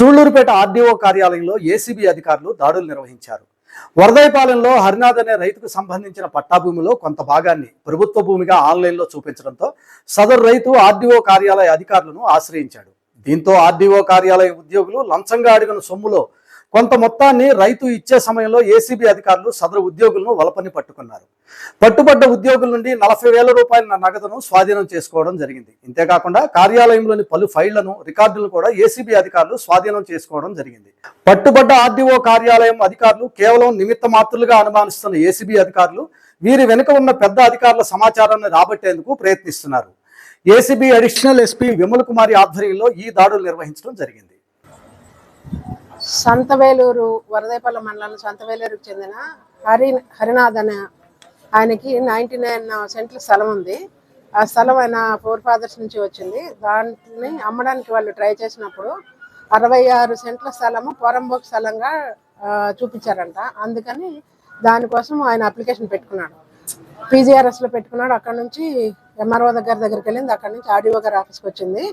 Sullurpeta RDO కార్యాలయంలో ACB అధికారులు దాడులు నిర్వహించారు. వరదైపాలెంలో హరినాథ్ అనే రైతుకు సంబంధించిన పట్టా భూమిలో కొంత భాగాన్ని ప్రభుత్వ భూమిగా ఆన్లైన్లో చూపించడంతో సదరు రైతు ఆర్డీఓ కార్యాలయ అధికారులను ఆశ్రయించాడు. దీంతో ఆర్డీఓ కార్యాలయ ఉద్యోగులు లంచంగా అడిగిన సొమ్ములో కొంత మొత్తాన్ని రైతు ఇచ్చే సమయంలో ఏసీబీ అధికారులు సదరు ఉద్యోగులను వలపని పట్టుకున్నారు. పట్టుబడ్డ ఉద్యోగుల నుండి 40,000 రూపాయల నగదును స్వాధీనం చేసుకోవడం జరిగింది. ఇంతేకాకుండా కార్యాలయంలోని పలు ఫైళ్లను, రికార్డులను కూడా ఏసీబీ అధికారులు స్వాధీనం చేసుకోవడం జరిగింది. పట్టుబడ్డ ఆర్డీఓ కార్యాలయం అధికారులు కేవలం నిమిత్త మాత్రులుగా అనుమానిస్తున్న ఏసీబీ అధికారులు వీరి వెనుక ఉన్న పెద్ద అధికారుల సమాచారాన్ని రాబట్టేందుకు ప్రయత్నిస్తున్నారు. ఏసీబీ అడిషనల్ ఎస్పీ విమల్ కుమారి ఆధ్వర్యంలో ఈ దాడులు నిర్వహించడం జరిగింది. సంతవేలూరు వరదైపాలెం మండలం సంతవేలూరుకు చెందిన హరినాథ్ అనే ఆయనకి 99 సెంట్ల స్థలం ఉంది. ఆ స్థలం ఆయన 4 ఫాదర్స్ నుంచి వచ్చింది. దాన్ని అమ్మడానికి వాళ్ళు ట్రై చేసినప్పుడు 66 సెంట్ల స్థలము పొరంబోక్ స్థలంగా చూపించారంట. అందుకని దానికోసం ఆయన అప్లికేషన్ పెట్టుకున్నాడు, పీజీఆర్ఎస్లో పెట్టుకున్నాడు. అక్కడ నుంచి ఎంఆర్ఓ దగ్గరికి వెళ్ళింది. అక్కడ నుంచి ఆర్డీఓ గారి ఆఫీస్కి వచ్చింది.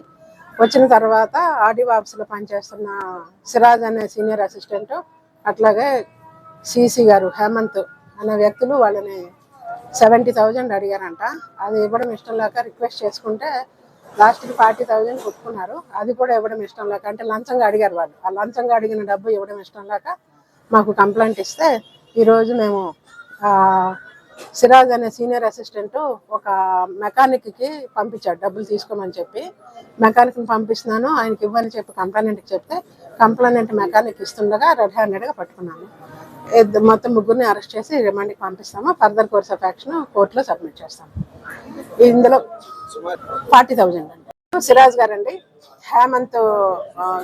వచ్చిన తర్వాత ఆర్డీఓ ఆఫీస్లో పనిచేస్తున్న సిరాజ్ అనే సీనియర్ అసిస్టెంట్, అట్లాగే సిసి గారు హేమంత్ అనే వ్యక్తులు వాళ్ళని 70,000 అడిగారంట. అది ఇవ్వడం ఇష్టం లేక రిక్వెస్ట్ చేసుకుంటే లాస్ట్కి 40,000 కొట్టుకున్నారు. అది కూడా ఇవ్వడం ఇష్టం లేక, అంటే లంచంగా అడిగారు వాళ్ళు. ఆ లంచంగా అడిగిన డబ్బు ఇవ్వడం ఇష్టం లేక మాకు కంప్లైంట్ ఇస్తే ఈరోజు మేము సిరాజ్ అనే సీనియర్ అసిస్టెంట్ ఒక మెకానిక్కి పంపించాడు డబ్బులు తీసుకోమని చెప్పి. మెకానిక్ని పంపిస్తున్నాను, ఆయనకి ఇవ్వని చెప్పి కంప్లైంట్కి చెప్తే కంప్లైంట్ మెకానిక్ ఇస్తుండగా రెడ్ హ్యాండెడ్గా పట్టుకున్నాను. మొత్తం ముగ్గురిని అరెస్ట్ చేసి రిమాండ్కి పంపిస్తాము. ఫర్దర్ కోర్స్ ఆఫ్ యాక్షన్ కోర్టులో సబ్మిట్ చేస్తాము. ఇందులో 40,000 అండి. సిరాజ్ గారండి, హేమంత్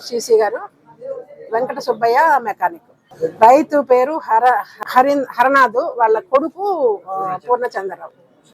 సిసి గారు, వెంకట సుబ్బయ్య మెకానిక్. రైతు పేరు హరనాథ్, వాళ్ళ కొడుకు పూర్ణచంద్రరావు.